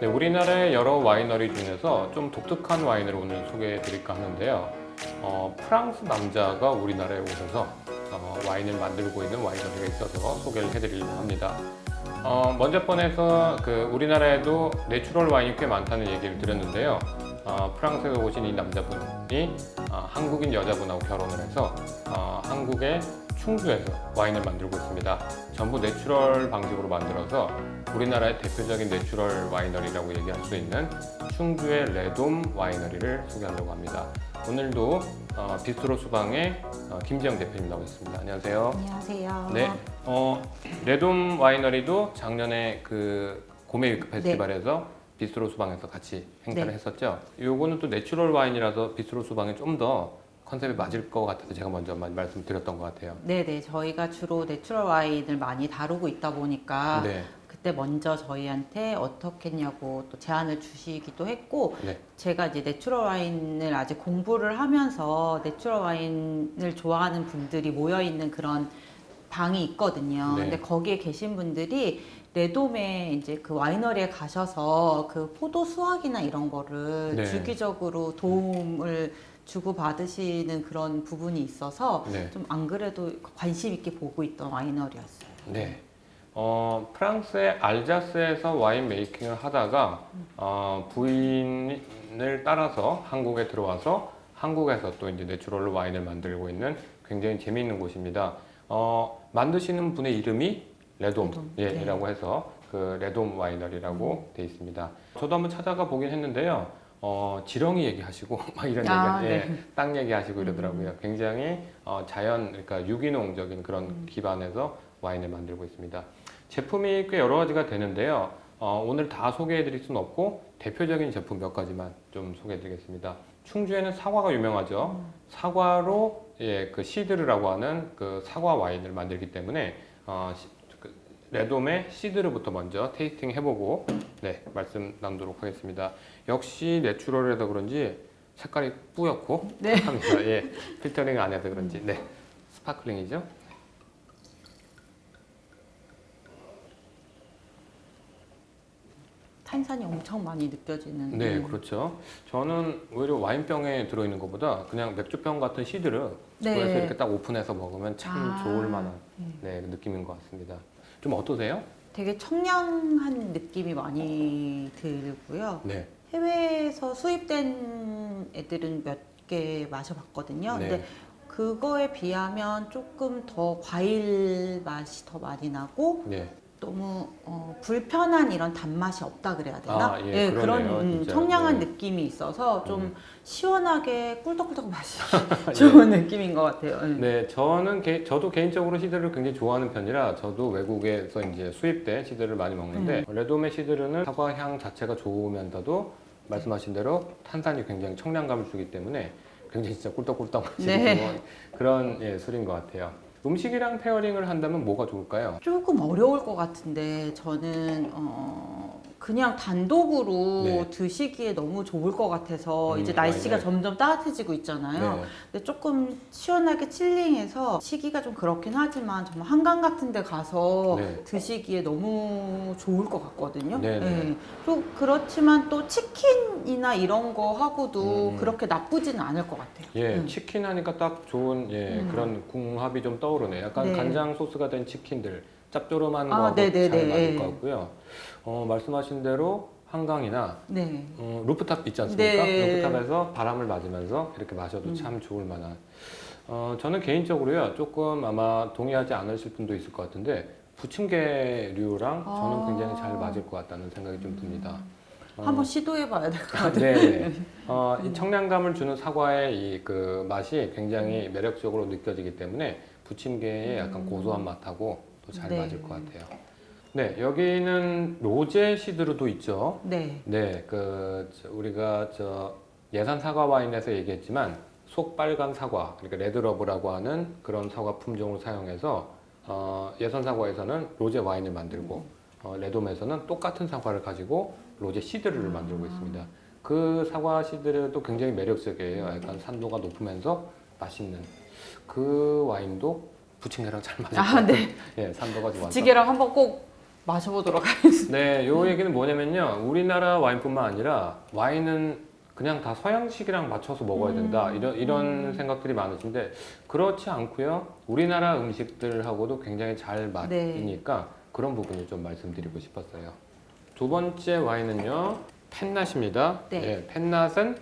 네, 우리나라의 여러 와이너리 중에서 좀 독특한 와인을 오늘 소개해 드릴까 하는데요. 프랑스 남자가 우리나라에 오셔서 와인을 만들고 있는 와이너리가 있어서 소개를 해드리려고 합니다. 먼저 번에서 우리나라에도 내추럴 와인이 꽤 많다는 얘기를 드렸는데요. 프랑스에서 오신 이 남자분이 한국인 여자분하고 결혼을 해서 한국의 충주에서 와인을 만들고 있습니다. 전부 내추럴 방식으로 만들어서 우리나라의 대표적인 내추럴 와이너리라고 얘기할 수 있는 충주의 레돔 와이너리를 소개하려고 합니다. 오늘도 비스트로 수방의 김지영 대표님 나오셨습니다. 안녕하세요. 안녕하세요. 네, 레돔 와이너리도 작년에 그 고메 위크 페스티벌에서 비스트로 수방에서 같이 행사를 했었죠. 요거는 또 내추럴 와인이라서 비스트로 수방에 좀 더 컨셉에 맞을 것 같아서 제가 먼저 말씀드렸던 것 같아요. 네네, 저희가 주로 내추럴 와인을 많이 다루고 있다 보니까 네. 그때 먼저 저희한테 어떻겠냐고 또 제안을 주시기도 했고, 네. 제가 이제 내추럴 와인을 아직 공부를 하면서 내추럴 와인을 좋아하는 분들이 모여 있는 그런 방이 있거든요. 네. 근데 거기에 계신 분들이 레돔에 이제 그 와이너리에 가셔서 그 포도 수확이나 이런 거를 네. 주기적으로 도움을 주고 받으시는 그런 부분이 있어서 네. 좀 안 그래도 관심 있게 보고 있던 와이너리였어요. 네. 프랑스의 알자스에서 와인 메이킹을 하다가 부인을 따라서 한국에 들어와서 한국에서 또 이제 내추럴로 와인을 만들고 있는 굉장히 재미있는 곳입니다. 만드시는 분의 이름이 레돔이라고 해서 그 레돔 와이너리라고 돼 있습니다. 저도 한번 찾아가 보긴 했는데요. 지렁이 얘기하시고 막 이런 땅 얘기하시고 이러더라고요. 굉장히 그러니까 유기농적인 그런 기반에서 와인을 만들고 있습니다. 제품이 꽤 여러 가지가 되는데요. 오늘 다 소개해 드릴 수는 없고 대표적인 제품 몇 가지만 좀 소개해 드리겠습니다. 충주에는 사과가 유명하죠. 사과로 그 시드르라고 하는 그 사과 와인을 만들기 때문에 레돔의 시드르부터 먼저 테이스팅 해보고 말씀 나누도록 하겠습니다. 역시 내추럴이라서 그런지 색깔이 뿌옇고 합니다. 필터링 안 해서 그런지 스파클링이죠. 탄산이 엄청 많이 느껴지는. 네, 그렇죠. 저는 오히려 와인병에 들어있는 것보다 그냥 맥주병 같은 시드르 그래서 이렇게 딱 오픈해서 먹으면 참 좋을 만한 느낌인 것 같습니다. 좀 어떠세요? 되게 청량한 느낌이 많이 들고요. 네. 해외에서 수입된 애들은 몇 개 마셔봤거든요. 네. 근데 그거에 비하면 조금 더 과일 맛이 더 많이 나고 너무 불편한 이런 단맛이 없다 그래야 되나? 그러네요, 그런 진짜. 청량한 느낌이 있어서 좀 시원하게 꿀떡꿀떡 맛이 좋은 느낌인 것 같아요. 네, 저도 개인적으로 시드를 굉장히 좋아하는 편이라 저도 외국에서 이제 수입된 시드를 많이 먹는데 레돔의 시드르는 사과 향 자체가 좋으면서도 말씀하신 대로 탄산이 굉장히 청량감을 주기 때문에 굉장히 진짜 꿀떡꿀떡 마시는 그런 술인 것 같아요. 음식이랑 페어링을 한다면 뭐가 좋을까요? 조금 어려울 것 같은데 저는 그냥 단독으로 드시기에 너무 좋을 것 같아서 이제 날씨가 점점 따뜻해지고 있잖아요. 근데 조금 시원하게 칠링해서 시기가 좀 그렇긴 하지만 정말 한강 같은 데 가서 드시기에 너무 좋을 것 같거든요. 또 그렇지만 또 치킨이나 이런 거 하고도 그렇게 나쁘지는 않을 것 같아요. 치킨 하니까 딱 좋은 그런 궁합이 좀 떠오르네요. 약간 간장 소스가 된 치킨들 짭조름한 거하고 잘 맞을 것 같고요. 말씀하신 대로 한강이나 루프탑 있지 않습니까? 루프탑에서 바람을 맞으면서 이렇게 마셔도 참 좋을 만한. 저는 개인적으로요, 조금 아마 동의하지 않으실 분도 있을 것 같은데 부침개류랑 저는 굉장히 잘 맞을 것 같다는 생각이 좀 듭니다. 한번 시도해봐야 될 것 같아요. 이 청량감을 주는 사과의 그 맛이 굉장히 매력적으로 느껴지기 때문에 부침개의 약간 고소한 맛하고 또 잘 맞을 것 같아요. 여기는 로제 시드르도 있죠. 우리가 예산 사과 와인에서 얘기했지만 속 빨간 사과, 그러니까 레드러브라고 하는 그런 사과 품종을 사용해서 예산 사과에서는 로제 와인을 만들고 레돔에서는 똑같은 사과를 가지고 로제 시드르를 만들고 있습니다. 그 사과 시드르도 굉장히 매력적이에요. 약간 산도가 높으면서 맛있는 그 와인도 부침개랑 잘 맞을 것 같아요. 산도가 좋아서. 부침개랑 한번 꼭 마셔보도록 하겠습니다. 네, 요 얘기는 뭐냐면요. 우리나라 와인뿐만 아니라 와인은 그냥 다 서양식이랑 맞춰서 먹어야 된다. 이런 생각들이 많으신데 그렇지 않고요. 우리나라 음식들하고도 굉장히 잘 맞으니까 그런 부분을 좀 말씀드리고 싶었어요. 두 번째 와인은요. 펜낫입니다. 네. 네, 펜낫은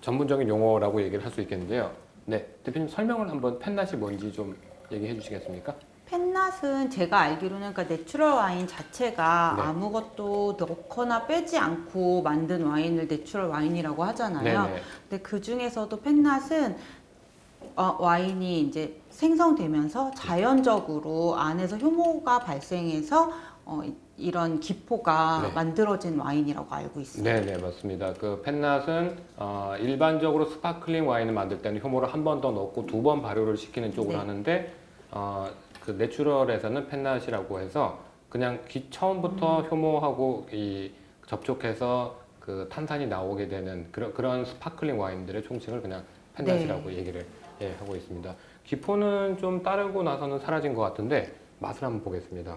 전문적인 용어라고 얘기를 할 수 있겠는데요. 네, 대표님 설명을 한번 펜낫이 뭔지 좀 얘기해 주시겠습니까? 펜낫은 제가 알기로는 그러니까 내추럴 와인 자체가 네. 아무것도 넣거나 빼지 않고 만든 와인을 내추럴 와인이라고 하잖아요. 네네. 근데 그 중에서도 펜낫은 와인이 이제 생성되면서 자연적으로 안에서 효모가 발생해서 이런 기포가 네. 만들어진 와인이라고 알고 있어요. 네네 맞습니다. 그 펜낫은 일반적으로 스파클링 와인을 만들 때는 효모를 한 번 더 넣고 두 번 발효를 시키는 쪽으로 네. 하는데 그 내추럴에서는 펜낫이라고 해서 그냥 처음부터 효모하고 이 접촉해서 그 탄산이 나오게 되는 그런 스파클링 와인들의 총칭을 그냥 펜낫이라고 얘기를 하고 있습니다. 기포는 좀 따르고 나서는 사라진 것 같은데 맛을 한번 보겠습니다.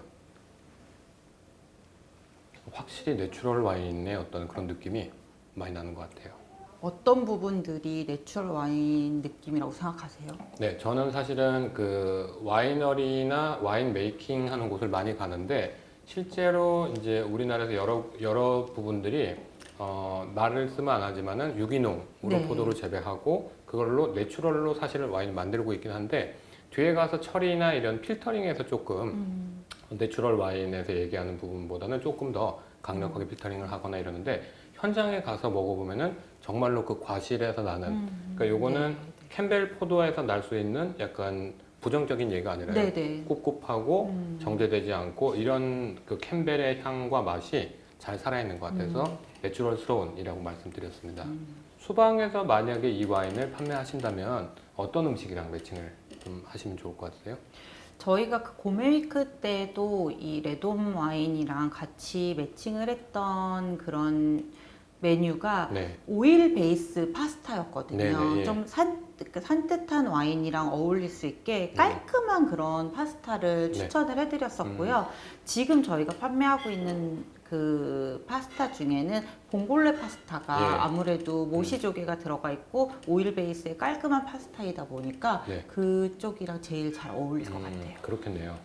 확실히 내추럴 와인의 어떤 그런 느낌이 많이 나는 것 같아요. 어떤 부분들이 내추럴 와인 느낌이라고 생각하세요? 네, 저는 사실은 그 와이너리나 와인 메이킹 하는 곳을 많이 가는데 실제로 이제 우리나라에서 여러 부분들이 말을 쓰면 안 하지만은 유기농으로 네. 포도를 재배하고 그걸로 내추럴로 사실 와인을 만들고 있긴 한데 뒤에 가서 처리나 이런 필터링에서 조금 내추럴 와인에서 얘기하는 부분보다는 조금 더 강력하게 필터링을 하거나 이러는데 현장에 가서 먹어보면은 정말로 그 과실에서 나는 그러니까 요거는 캠벨 포도에서 날 수 있는 약간 부정적인 얘기가 아니라 네네. 꿉꿉하고 정제되지 않고 이런 그 캠벨의 향과 맛이 잘 살아있는 것 같아서 내추럴스러운이라고 말씀드렸습니다. 수방에서 만약에 이 와인을 판매하신다면 어떤 음식이랑 매칭을 좀 하시면 좋을 것 같으세요? 저희가 그 고메위크 때도 이 레돔 와인이랑 같이 매칭을 했던 그런 메뉴가 네. 오일 베이스 파스타였거든요. 네네, 예. 좀 산뜻한 와인이랑 어울릴 수 있게 깔끔한 그런 파스타를 추천을 해드렸었고요. 지금 저희가 판매하고 있는 그 파스타 중에는 봉골레 파스타가 예. 아무래도 모시조개가 들어가 있고 오일 베이스의 깔끔한 파스타이다 보니까 네. 그쪽이랑 제일 잘 어울릴 것 같아요. 그렇겠네요.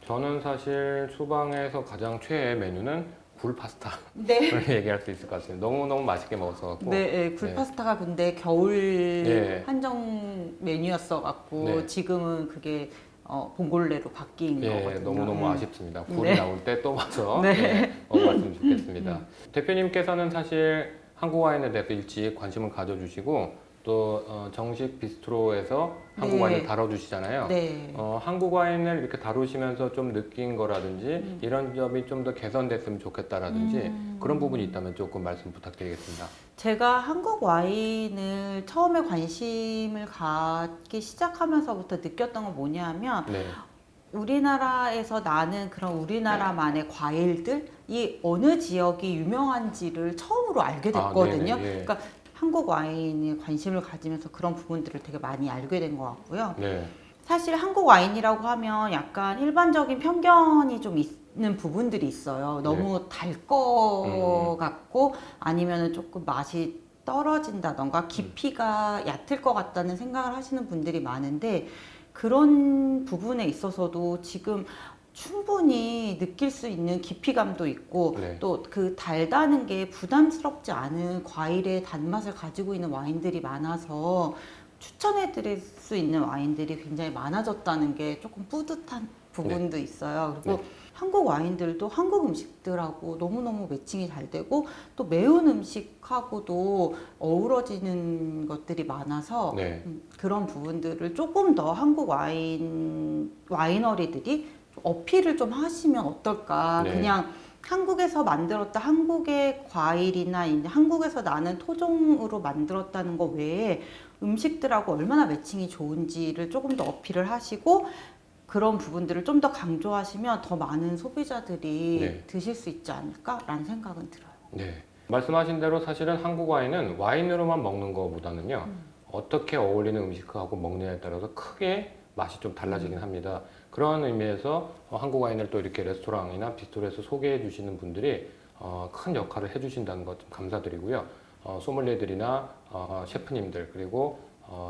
저는 사실 수방에서 가장 최애 메뉴는 굴 파스타를 네. 얘기할 수 있을 것 같아요. 너무너무 맛있게 먹어서 네, 굴 네. 파스타가 근데 겨울 네. 한정 메뉴였어 갖고 네. 지금은 그게 봉골레로 바뀐 거거든요. 너무너무 아쉽습니다. 굴이 네. 나올 때 또 와서 네. 먹어봤으면 좋겠습니다. 대표님께서는 사실 한국 와인에 대해서 일찍 관심을 가져주시고 또 정식 비스트로에서 한국 네. 와인을 다뤄주시잖아요. 네. 한국 와인을 이렇게 다루시면서 좀 느낀 거라든지 이런 점이 좀 더 개선됐으면 좋겠다라든지 그런 부분이 있다면 조금 말씀 부탁드리겠습니다. 제가 한국 와인을 처음에 관심을 갖기 시작하면서부터 느꼈던 건 뭐냐면 네. 우리나라에서 나는 그런 우리나라만의 과일들이 어느 지역이 유명한지를 처음으로 알게 됐거든요. 네네, 예. 그러니까 한국 와인에 관심을 가지면서 그런 부분들을 되게 많이 알게 된 것 같고요. 네. 사실 한국 와인이라고 하면 약간 일반적인 편견이 좀 있는 부분들이 있어요. 너무 달 거 같고 아니면 조금 맛이 떨어진다던가 깊이가 얕을 것 같다는 생각을 하시는 분들이 많은데 그런 부분에 있어서도 지금 충분히 느낄 수 있는 깊이감도 있고 네. 또 그 달다는 게 부담스럽지 않은 과일의 단맛을 가지고 있는 와인들이 많아서 추천해 드릴 수 있는 와인들이 굉장히 많아졌다는 게 조금 뿌듯한 부분도 있어요. 그리고 한국 와인들도 한국 음식들하고 너무너무 매칭이 잘 되고 또 매운 음식하고도 어우러지는 것들이 많아서 네. 그런 부분들을 조금 더 한국 와이너리들이 좀 어필을 좀 하시면 어떨까. 네. 그냥 한국에서 만들었다 한국의 과일이나 이제 한국에서 나는 토종으로 만들었다는 거 외에 음식들하고 얼마나 매칭이 좋은지를 조금 더 어필을 하시고 그런 부분들을 좀 더 강조하시면 더 많은 소비자들이 드실 수 있지 않을까라는 생각은 들어요. 네. 말씀하신 대로 사실은 한국 와인은 와인으로만 먹는 것보다는요 어떻게 어울리는 음식하고 먹느냐에 따라서 크게 맛이 좀 달라지긴 합니다. 그런 의미에서 한국 와인을 또 이렇게 레스토랑이나 비스트로에서 소개해 주시는 분들이 큰 역할을 해주신다는 것 좀 감사드리고요. 소믈리에들이나 셰프님들 그리고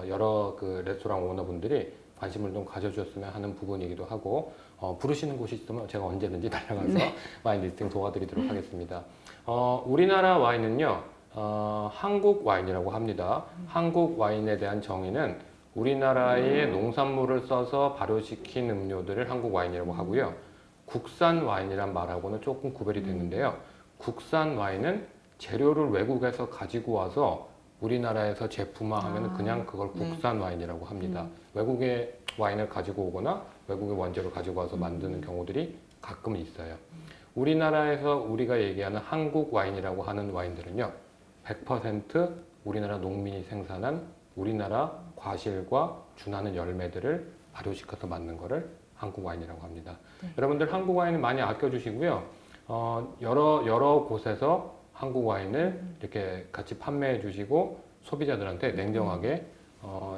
여러 그 레스토랑 오너분들이 관심을 좀 가져주셨으면 하는 부분이기도 하고 부르시는 곳이 있으면 제가 언제든지 달려가서 네. 와인 리스팅 도와드리도록 하겠습니다. 우리나라 와인은요 한국 와인이라고 합니다. 한국 와인에 대한 정의는 우리나라의 농산물을 써서 발효시킨 음료들을 한국 와인이라고 하고요. 국산 와인이란 말하고는 조금 구별이 되는데요. 국산 와인은 재료를 외국에서 가지고 와서 우리나라에서 제품화하면 그냥 그걸 국산 와인이라고 합니다. 외국의 와인을 가지고 오거나 외국의 원재료를 가지고 와서 만드는 경우들이 가끔 있어요. 우리나라에서 우리가 얘기하는 한국 와인이라고 하는 와인들은요. 100% 우리나라 농민이 생산한 우리나라 과실과 준하는 열매들을 발효시켜서 만든 거를 한국 와인이라고 합니다. 네. 여러분들 한국 와인을 많이 아껴주시고요. 여러 곳에서 한국 와인을 이렇게 같이 판매해 주시고 소비자들한테 냉정하게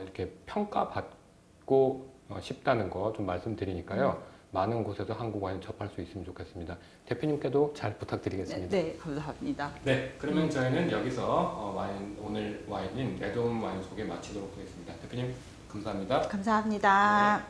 이렇게 평가받고 싶다는 거 좀 말씀드리니까요. 많은 곳에서 한국 와인 접할 수 있으면 좋겠습니다. 대표님께도 잘 부탁드리겠습니다. 네, 감사합니다. 네, 그러면 저희는 여기서 오늘 와인인 레드홈 와인 소개 마치도록 하겠습니다. 대표님 감사합니다. 감사합니다.